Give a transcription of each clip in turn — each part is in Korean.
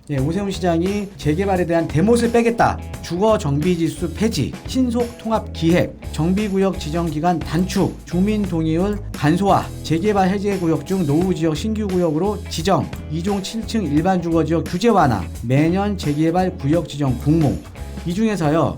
예, 오세훈 시장이 재개발에 대한 대못을 빼겠다. 주거 정비 지수 폐지, 신속 통합 기획, 정비구역 지정 기간 단축, 주민 동의율 간소화, 재개발 해제 구역 중 노후 지역 신규 구역으로 지정, 2종 7층 일반 주거 지역 규제 완화, 매년 재개발 구역 지정 공모. 이 중에서요.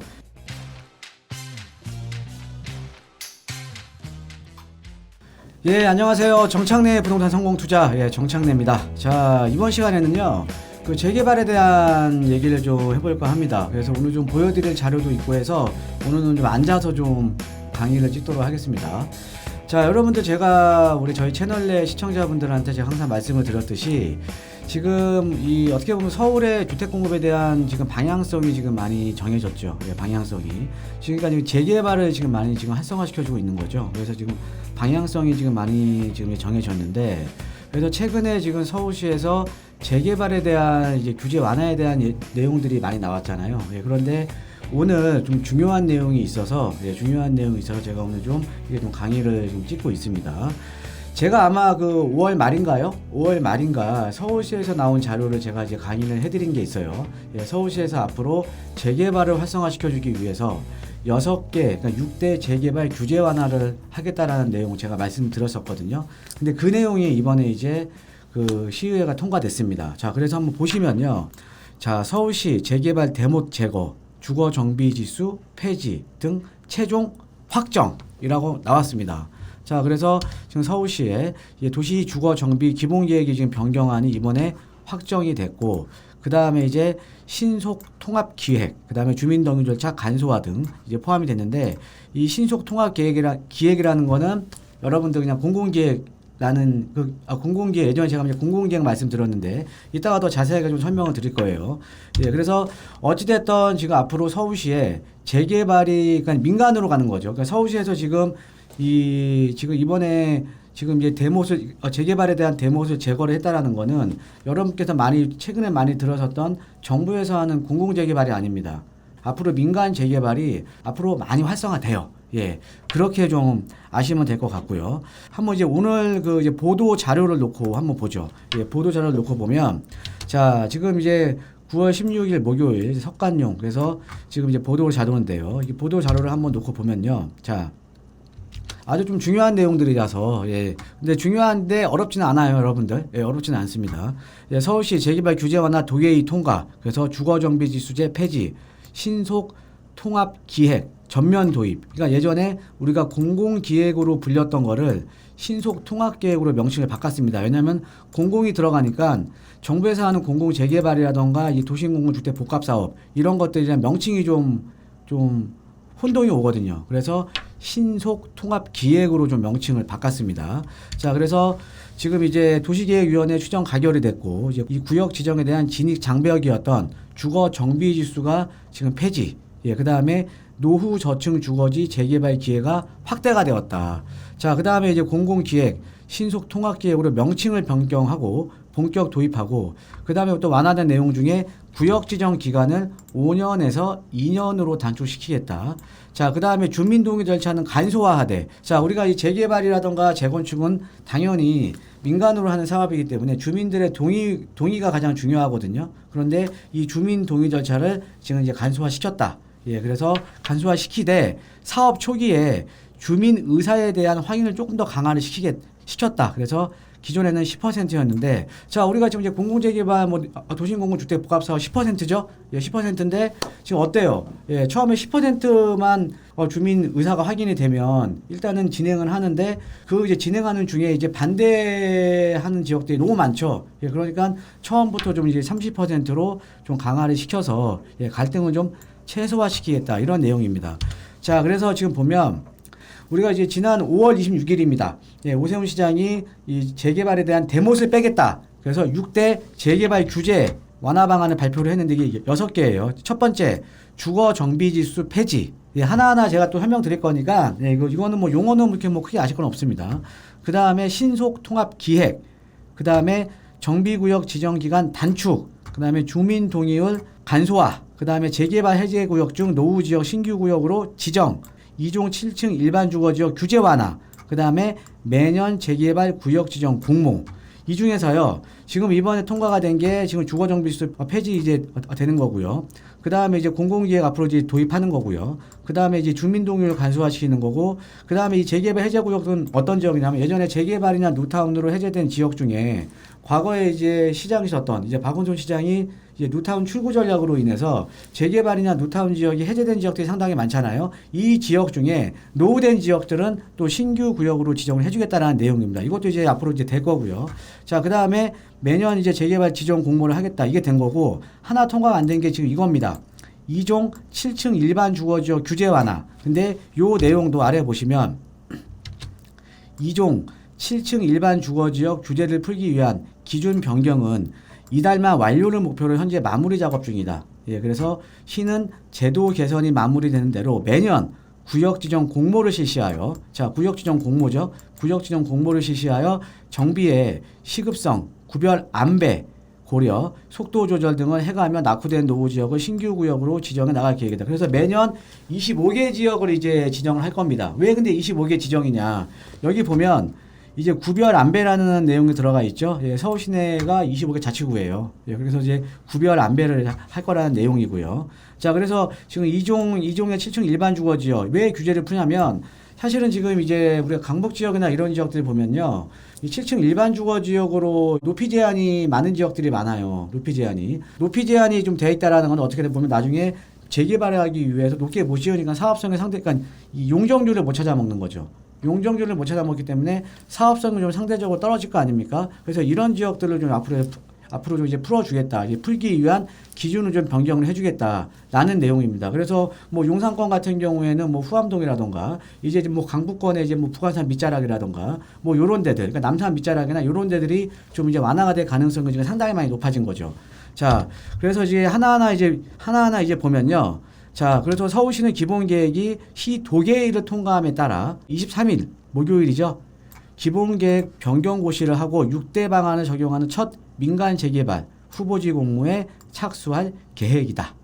예, 안녕하세요. 정창래 부동산 성공 투자, 정창래입니다. 자, 이번 시간에는요, 그 재개발에 대한 얘기를 좀 해볼까 합니다. 그래서 오늘 좀 보여드릴 자료도 있고 해서 오늘은 좀 앉아서 좀 강의를 찍도록 하겠습니다. 자, 여러분들 제가 우리 저희 채널 내 시청자분들한테 제가 항상 말씀을 드렸듯이 지금 이 어떻게 보면 서울의 주택 공급에 대한 지금 방향성이 지금 많이 정해졌죠. 방향성이 지금까지 재개발을 지금 많이 지금 활성화시켜주고 있는 거죠. 그래서 지금 방향성이 지금 많이 지금 정해졌는데, 그래서 최근에 지금 서울시에서 재개발에 대한 이제 규제 완화에 대한 내용들이 많이 나왔잖아요. 그런데 오늘 좀 중요한 내용이 있어서 제가 오늘 좀 이게 좀 강의를 좀 찍고 있습니다. 제가 아마 그 5월 말인가요? 5월 말인가 서울시에서 나온 자료를 제가 이제 강의를 해드린 게 있어요. 서울시에서 앞으로 재개발을 활성화시켜주기 위해서 6개, 그러니까 6대 재개발 규제 완화를 하겠다라는 내용을 제가 말씀드렸었거든요. 근데 그 내용이 이번에 이제 그 시의회가 통과됐습니다. 자, 그래서 한번 보시면요. 자, 서울시 재개발 대못 제거, 주거 정비 지수 폐지 등 최종 확정이라고 나왔습니다. 자, 그래서 지금 서울시에 도시 주거 정비 기본 계획이 지금 변경안이 이번에 확정이 됐고, 그 다음에 이제 신속 통합 기획, 그 다음에 주민 동의 절차 간소화 등 이제 포함이 됐는데, 이 신속 통합 기획이라는 거는 여러분들 그냥 공공기획라는 공공기획, 예전에 제가 공공기획 말씀드렸는데 이따가 더 자세하게 좀 설명을 드릴 거예요. 그래서 어찌됐든 지금 앞으로 서울시에 재개발이 그러니까 민간으로 가는 거죠. 그러니까 서울시에서 지금 이번에 지금 이제 재개발에 대한 대못을 제거를 했다라는 거는 여러분께서 최근에 많이 들으셨던 정부에서 하는 공공재개발이 아닙니다. 앞으로 민간 재개발이 앞으로 많이 활성화돼요. 그렇게 좀 아시면 될 것 같고요. 한번 이제 오늘 그 이제 보도 자료를 놓고 한번 보죠. 보도 자료를 놓고 보면, 자, 지금 이제 9월 16일 목요일 석간용, 그래서 지금 이제 보도 자료인데요. 이 보도 자료를 한번 놓고 보면요. 자, 아주 좀 중요한 내용들이라서, 근데 중요한데 어렵지는 않아요, 여러분들. 어렵지는 않습니다. 서울시 재개발 규제 완화 도의회 통과, 그래서 주거정비 지수제 폐지, 신속 통합 기획, 전면 도입. 그러니까 예전에 우리가 공공기획으로 불렸던 거를 신속 통합 기획으로 명칭을 바꿨습니다. 왜냐하면 공공이 들어가니까 정부에서 하는 공공 재개발이라던가 이 도시공공주택 복합사업 이런 것들이랑 명칭이 좀 혼동이 오거든요. 그래서 신속 통합 기획으로 좀 명칭을 바꿨습니다. 자, 그래서 지금 이제 도시계획위원회 추정 가결이 됐고, 이제 이 구역 지정에 대한 진입 장벽이었던 주거 정비 지수가 지금 폐지. 그 다음에 노후 저층 주거지 재개발 기회가 확대가 되었다. 자, 그 다음에 이제 공공기획 신속 통합 기획으로 명칭을 변경하고 본격 도입하고, 그 다음에 또 완화된 내용 중에 구역 지정 기간을 5년에서 2년으로 단축시키겠다. 자, 그 다음에 주민 동의 절차는 간소화하되, 자, 우리가 이 재개발이라던가 재건축은 당연히 민간으로 하는 사업이기 때문에 주민들의 동의가 가장 중요하거든요. 그런데 이 주민 동의 절차를 지금 이제 간소화시켰다. 그래서 간소화시키되 사업 초기에 주민 의사에 대한 확인을 조금 더 강화를 시켰다. 그래서 기존에는 10%였는데, 자, 우리가 지금 이제 공공재개발 도시공공주택 복합사업 10%죠? 10%인데 지금 어때요? 처음에 10%만 주민 의사가 확인이 되면 일단은 진행을 하는데, 그 이제 진행하는 중에 이제 반대하는 지역들이 너무 많죠. 그러니까 처음부터 좀 이제 30%로 좀 강화를 시켜서 갈등을 좀 최소화시키겠다, 이런 내용입니다. 자, 그래서 지금 보면 우리가 이제 지난 5월 26일입니다. 오세훈 시장이 이 재개발에 대한 대못을 빼겠다. 그래서 6대 재개발 규제 완화 방안을 발표를 했는데 이게 6개예요. 첫 번째, 주거 정비 지수 폐지. 하나하나 제가 또 설명드릴 거니까 이거는 뭐 용어는 이렇게 뭐 크게 아실 건 없습니다. 그 다음에 신속 통합 기획. 그 다음에 정비구역 지정 기간 단축. 그 다음에 주민 동의율 간소화. 그 다음에 재개발 해제 구역 중 노후 지역 신규 구역으로 지정, 2종 7층 일반 주거 지역 규제 완화, 그 다음에 매년 재개발 구역 지정 공모. 이 중에서요, 지금 이번에 통과가 된 게 지금 주거정비수 폐지 이제 되는 거고요. 그 다음에 이제 공공기획 앞으로 이제 도입하는 거고요. 그 다음에 이제 주민동의를 간소화시키는 거고, 그 다음에 이 재개발 해제구역은 어떤 지역이냐면 예전에 재개발이나 뉴타운으로 해제된 지역 중에 과거에 이제 시장이 있었던 이제 박원순 시장이 이제 뉴타운 출구 전략으로 인해서 재개발이나 뉴타운 지역이 해제된 지역들이 상당히 많잖아요. 이 지역 중에 노후된 지역들은 또 신규 구역으로 지정을 해주겠다라는 내용입니다. 이것도 이제 앞으로 이제 될 거고요. 자, 그 다음에 매년 이제 재개발 지정 공모를 하겠다. 이게 된 거고, 하나 통과가 안 된 게 지금 이겁니다. 2종 7층 일반 주거지역 규제 완화. 근데 요 내용도 아래 보시면 2종 7층 일반 주거지역 규제를 풀기 위한 기준 변경은 이달만 완료를 목표로 현재 마무리 작업 중이다. 예, 그래서 시는 제도 개선이 마무리되는 대로 매년 구역 지정 공모를 실시하여, 자, 구역 지정 공모죠. 구역 지정 공모를 실시하여 정비의 시급성, 구별 안배, 고려, 속도 조절 등을 해가며 낙후된 노후 지역을 신규 구역으로 지정해 나갈 계획이다. 그래서 매년 25개 지역을 이제 지정을 할 겁니다. 왜 근데 25개 지정이냐? 여기 보면 이제 구별 안배라는 내용이 들어가 있죠. 예, 서울 시내가 25개 자치구예요. 예, 그래서 이제 구별 안배를 할 거라는 내용이고요. 자, 그래서 지금 2종의 7층 일반 주거 지역 왜 규제를 푸냐면, 사실은 지금 이제 우리가 강북 지역이나 이런 지역들 보면요, 이 7층 일반 주거 지역으로 높이 제한이 많은 지역들이 많아요. 높이 제한이 좀 돼 있다라는 건 어떻게 보면 나중에 재개발하기 위해서 높게 못 지으니까 사업성의 그러니까 이 용적률을 못 찾아먹는 거죠. 용적률을 못 찾아먹기 때문에 사업성이 좀 상대적으로 떨어질 거 아닙니까? 그래서 이런 지역들을 좀 앞으로 좀 이제 풀어주겠다. 이제 풀기 위한 기준을 좀 변경을 해주겠다라는 내용입니다. 그래서 뭐 용산권 같은 경우에는 뭐 후암동이라던가 이제 뭐 강북권에 이제 뭐 북한산 밑자락이라던가 뭐 요런 데들, 그러니까 남산 밑자락이나 요런 데들이 좀 이제 완화가 될 가능성이 지금 상당히 많이 높아진 거죠. 자, 그래서 이제 하나하나 이제 보면요. 자, 그래서 서울시는 기본계획이 시 도계회의를 통과함에 따라 23일 목요일이죠. 기본계획 변경 고시를 하고 6대 방안을 적용하는 첫 민간 재개발 후보지 공모에 착수할 계획이다.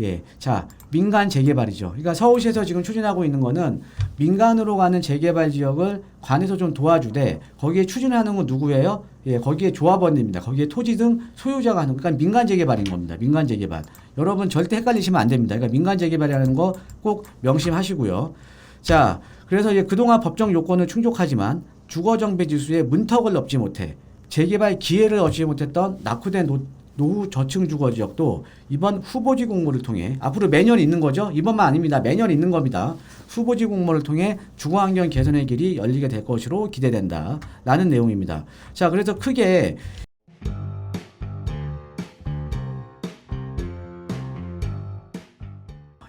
예, 자, 민간 재개발이죠. 그러니까 서울시에서 지금 추진하고 있는 거는 민간으로 가는 재개발 지역을 관에서 좀 도와주되, 거기에 추진하는 건 누구예요? 예, 거기에 조합원입니다. 거기에 토지 등 소유자가 하는, 그러니까 민간 재개발인 겁니다. 민간 재개발. 여러분 절대 헷갈리시면 안 됩니다. 그러니까 민간 재개발이라는 거 꼭 명심하시고요. 자, 그래서 이제 그동안 법정 요건을 충족하지만 주거정비 지수에 문턱을 넘지 못해 재개발 기회를 얻지 못했던 낙후된 노후 저층 주거 지역도 이번 후보지 공모를 통해, 앞으로 매년 있는 거죠. 이번만 아닙니다. 매년 있는 겁니다. 후보지 공모를 통해 주거환경 개선의 길이 열리게 될 것으로 기대된다 라는 내용입니다. 자, 그래서 크게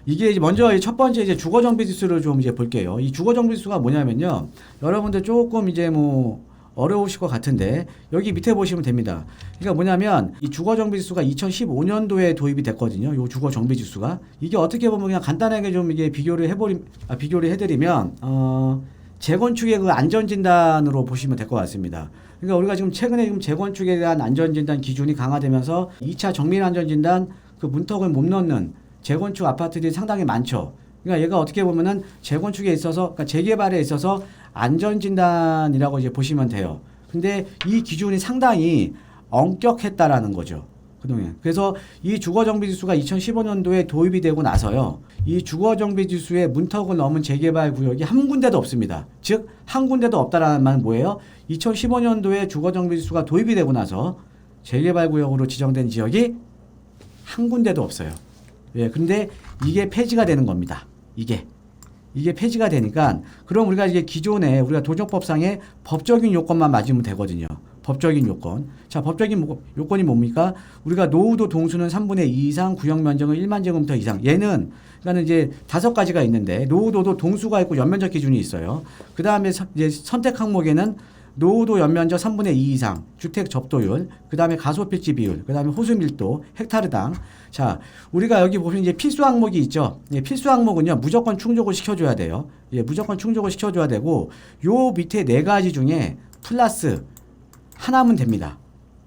이게 먼저 첫 번째 이제 주거정비 지수를 좀 이제 볼게요. 이 주거정비 지수가 뭐냐면요, 여러분들 조금 이제 뭐 어려우실 것 같은데 여기 밑에 보시면 됩니다. 그러니까 뭐냐면 이 주거정비지수가 2015년도에 도입이 됐거든요. 요 주거정비지수가 이게 어떻게 보면 그냥 간단하게 좀 이게 비교를 해드리면 재건축의 그 안전진단으로 보시면 될 것 같습니다. 그러니까 우리가 지금 최근에 지금 재건축에 대한 안전진단 기준이 강화되면서 2차 정밀안전진단 그 문턱을 못 넣는 재건축 아파트들이 상당히 많죠. 그러니까 얘가 어떻게 보면은 재건축에 있어서, 그러니까 재개발에 있어서 안전진단이라고 이제 보시면 돼요. 근데 이 기준이 상당히 엄격했다라는 거죠. 그동안. 그래서 이 주거정비지수가 2015년도에 도입이 되고 나서요, 이 주거정비지수의 문턱을 넘은 재개발 구역이 한 군데도 없습니다. 즉, 한 군데도 없다라는 말은 뭐예요? 2015년도에 주거정비지수가 도입이 되고 나서 재개발 구역으로 지정된 지역이 한 군데도 없어요. 예, 근데 이게 폐지가 되는 겁니다. 이게 폐지가 되니까, 그럼 우리가 이제 기존에 우리가 도정법상의 법적인 요건만 맞으면 되거든요. 법적인 요건. 자, 법적인 요건이 뭡니까? 우리가 노후도 동수는 3분의 2 이상, 구역 면적은 1만 제곱미터 이상. 얘는 그러니까 이제 5가지가 있는데, 노후도도 동수가 있고 연면적 기준이 있어요. 그 다음에 이제 선택 항목에는 노후도 연면적 3분의 2 이상, 주택 접도율, 그 다음에 가소필지 비율, 그 다음에 호수 밀도, 헥타르당. 자, 우리가 여기 보시면 이제 필수 항목이 있죠. 예, 필수 항목은요, 무조건 충족을 시켜줘야 돼요. 예, 무조건 충족을 시켜줘야 되고, 요 밑에 4가지 중에 플러스 하나면 됩니다.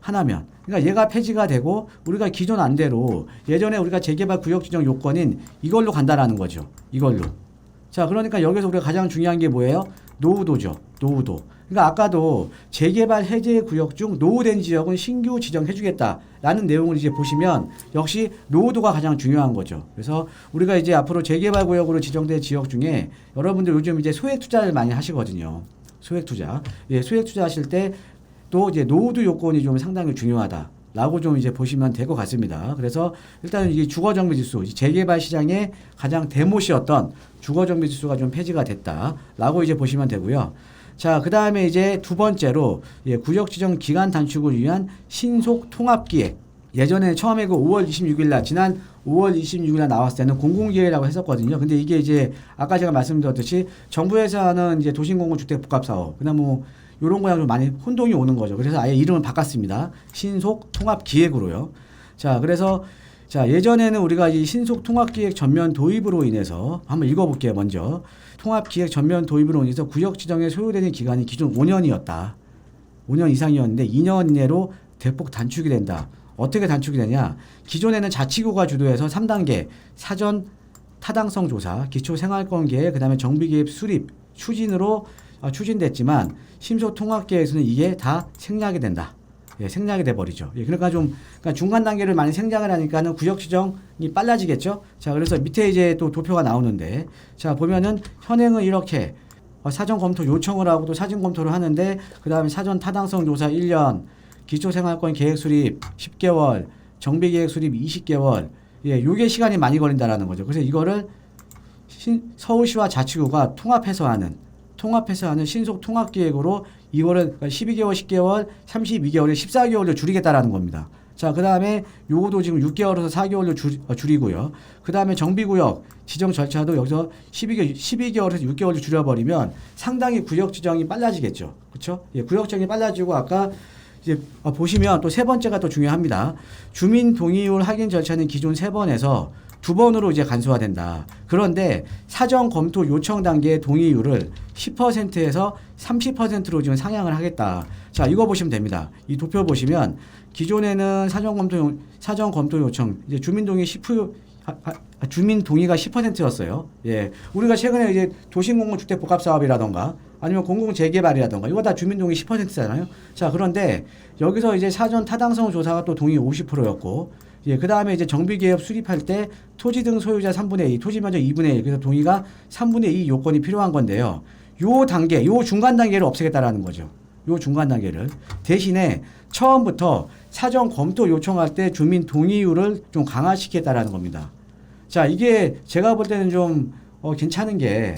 하나면. 그러니까 얘가 폐지가 되고, 우리가 기존 안대로 예전에 우리가 재개발 구역 지정 요건인 이걸로 간다라는 거죠. 이걸로. 자, 그러니까 여기서 우리가 가장 중요한 게 뭐예요? 노후도죠. 노후도. 그러니까 아까도 재개발 해제 구역 중 노후된 지역은 신규 지정해주겠다라는 내용을 이제 보시면 역시 노후도가 가장 중요한 거죠. 그래서 우리가 이제 앞으로 재개발 구역으로 지정된 지역 중에 여러분들 요즘 이제 소액 투자를 많이 하시거든요. 소액 투자. 예, 소액 투자하실 때 또 이제 노후도 요건이 좀 상당히 중요하다. 라고 좀 이제 보시면 될 것 같습니다. 그래서 일단은 이 주거정비지수, 재개발 시장의 가장 대못이었던 주거정비지수가 좀 폐지가 됐다라고 이제 보시면 되고요. 자, 그 다음에 이제 두 번째로 구역 지정 기간 단축을 위한 신속 통합기획. 예전에 처음에 그 5월 26일 날, 지난 5월 26일 날 나왔을 때는 공공기획이라고 했었거든요. 근데 이게 이제 아까 제가 말씀드렸듯이 정부에서 하는 이제 도심공공주택 복합사업, 그다음 뭐 요런 거랑 좀 많이 혼동이 오는 거죠. 그래서 아예 이름을 바꿨습니다. 신속 통합 기획으로요. 자, 그래서 자, 예전에는 우리가 이 신속 통합 기획 전면 도입으로 인해서 한번 읽어 볼게요, 먼저. 통합 기획 전면 도입으로 인해서 구역 지정에 소요되는 기간이 기존 5년이었다. 5년 이상이었는데 2년 이내로 대폭 단축이 된다. 어떻게 단축이 되냐? 기존에는 자치구가 주도해서 3단계 사전 타당성 조사, 기초 생활권 계획, 그다음에 정비 계획 수립 추진으로 추진됐지만 신속 통합 계획에서는 이게 다 생략이 된다. 예, 생략이 돼 버리죠. 예, 그러니까 중간 단계를 많이 생략을 하니까는 구역 지정이 빨라지겠죠. 자, 그래서 밑에 이제 또 도표가 나오는데, 자, 보면은 현행은 이렇게 사전 검토 요청을 하고 또 사전 검토를 하는데, 그 다음에 사전 타당성 조사 1년, 기초 생활권 계획 수립 10개월, 정비 계획 수립 20개월. 예, 요게 시간이 많이 걸린다라는 거죠. 그래서 이거를 서울시와 자치구가 통합해서 하는 신속 통합 기획으로 이거를 12개월, 10개월, 32개월에 14개월로 줄이겠다라는 겁니다. 자, 그 다음에 요거도 지금 6개월에서 4개월로 줄이고요. 그 다음에 정비구역 지정 절차도 여기서 12개월에서 6개월로 줄여버리면 상당히 구역 지정이 빨라지겠죠. 그렇죠? 예, 구역 지정이 빨라지고 아까 이제 보시면 또 세 번째가 또 중요합니다. 주민 동의율 확인 절차는 기존 3번에서 2번으로 이제 간소화된다. 그런데 사전 검토 요청 단계의 동의율을 10%에서 30%로 지금 상향을 하겠다. 자, 이거 보시면 됩니다. 이 도표 보시면 기존에는 사전 검토 요청 이제 주민 동의가 10%였어요. 예. 우리가 최근에 이제 도심공공주택 복합사업이라던가 아니면 공공재개발이라던가 이거 다 주민 동의 10%잖아요. 자, 그런데 여기서 이제 사전 타당성 조사가 또 동의 50%였고 예, 그 다음에 이제 정비개업 수립할 때 토지 등 소유자 3분의 2, 토지 면적 2분의 1, 그래서 동의가 3분의 2 요건이 필요한 건데요. 요 중간 단계를 없애겠다라는 거죠. 요 중간 단계를. 대신에 처음부터 사전 검토 요청할 때 주민 동의율을 좀 강화시키겠다라는 겁니다. 자, 이게 제가 볼 때는 좀 괜찮은 게,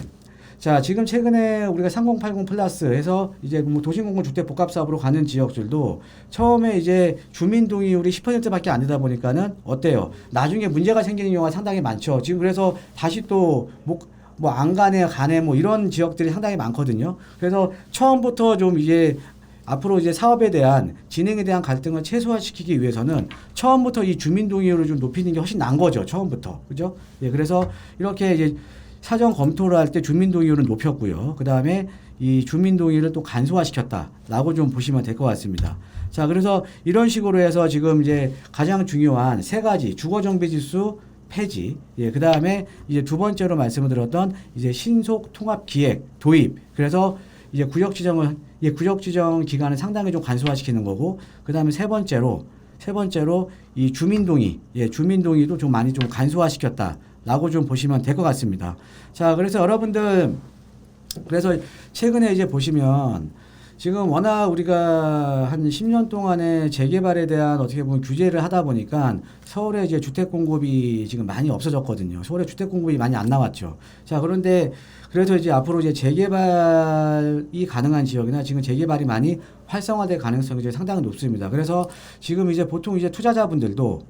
자, 지금 최근에 우리가 3080 플러스 해서 이제 뭐 도심공공주택 복합사업으로 가는 지역들도 처음에 이제 주민 동의율이 10%밖에 안 되다 보니까는 어때요? 나중에 문제가 생기는 경우가 상당히 많죠. 지금 그래서 다시 또 뭐 안 가네 뭐 이런 지역들이 상당히 많거든요. 그래서 처음부터 좀 이제 앞으로 이제 사업에 대한 진행에 대한 갈등을 최소화시키기 위해서는 처음부터 이 주민 동의율을 좀 높이는 게 훨씬 나은 거죠. 처음부터. 그죠? 예, 그래서 이렇게 이제 사전 검토를 할 때 주민 동의율은 높였고요. 그 다음에 이 주민 동의를 또 간소화시켰다라고 좀 보시면 될 것 같습니다. 자, 그래서 이런 식으로 해서 지금 이제 가장 중요한 3가지 주거정비지수 폐지, 예, 그 다음에 이제 두 번째로 말씀을 드렸던 이제 신속 통합 기획 도입. 그래서 이제 구역 지정 기간을 상당히 좀 간소화시키는 거고, 그 다음에 세 번째로 이 주민 동의도 좀 많이 좀 간소화시켰다라고 좀 보시면 될 것 같습니다. 자, 그래서 여러분들, 그래서 최근에 이제 보시면 지금 워낙 우리가 한 10년 동안에 재개발에 대한 어떻게 보면 규제를 하다 보니까 서울에 이제 주택 공급이 지금 많이 없어졌거든요. 서울에 주택 공급이 많이 안 나왔죠. 자, 그런데 그래서 이제 앞으로 이제 재개발이 가능한 지역이나 지금 재개발이 많이 활성화될 가능성이 이제 상당히 높습니다. 그래서 지금 이제 보통 이제 투자자분들도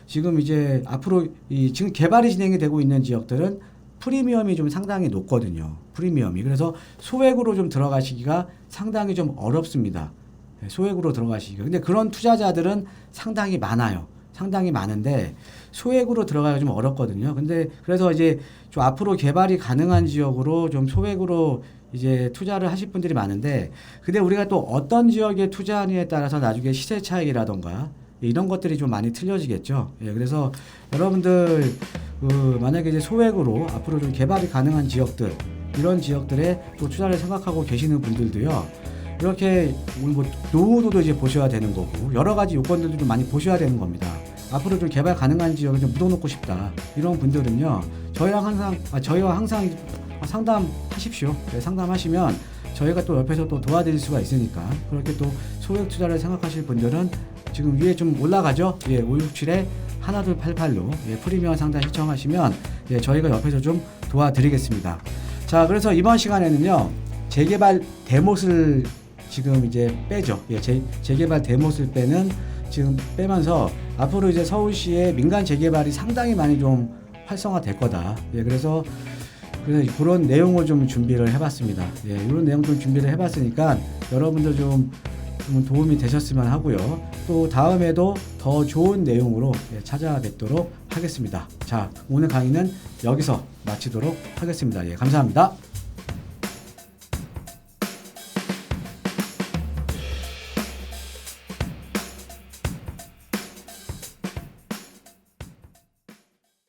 지금 이제 앞으로 지금 개발이 진행이 되고 있는 지역들은 프리미엄이 좀 상당히 높거든요. 프리미엄이. 그래서 소액으로 좀 들어가시기가 상당히 좀 어렵습니다. 소액으로 들어가시기가. 근데 그런 투자자들은 상당히 많아요. 상당히 많은데 소액으로 들어가기가 좀 어렵거든요. 근데 그래서 이제 좀 앞으로 개발이 가능한 지역으로 좀 소액으로 이제 투자를 하실 분들이 많은데, 근데 우리가 또 어떤 지역에 투자하느냐에 따라서 나중에 시세 차익이라던가 이런 것들이 좀 많이 틀려지겠죠. 예, 그래서 여러분들 만약에 이제 소액으로 앞으로 좀 개발이 가능한 지역들 이런 지역들에 또 투자를 생각하고 계시는 분들도요. 이렇게 뭐 노후도도 이제 보셔야 되는 거고 여러 가지 요건들도 좀 많이 보셔야 되는 겁니다. 앞으로 좀 개발 가능한 지역을 좀 묻어놓고 싶다 이런 분들은요. 저희와 항상 상담하십시오. 네, 상담하시면 저희가 또 옆에서 또 도와드릴 수가 있으니까 그렇게 또 소액 투자를 생각하실 분들은 지금 위에 좀 올라가죠. 예, 567에 1288로 예, 프리미엄 상담 신청하시면 예, 저희가 옆에서 좀 도와드리겠습니다. 자, 그래서 이번 시간에는요. 재개발 대못을 지금 이제 빼죠. 예, 재개발 대못을 지금 빼면서 앞으로 이제 서울시의 민간 재개발이 상당히 많이 좀 활성화될 거다. 예, 그래서 그런 내용을 좀 준비를 해봤습니다. 예, 이런 내용 좀 준비를 해봤으니까 여러분들 좀 도움이 되셨으면 하고요. 또 다음에도 더 좋은 내용으로 예, 찾아뵙도록 하겠습니다. 자, 오늘 강의는 여기서 마치도록 하겠습니다. 예, 감사합니다.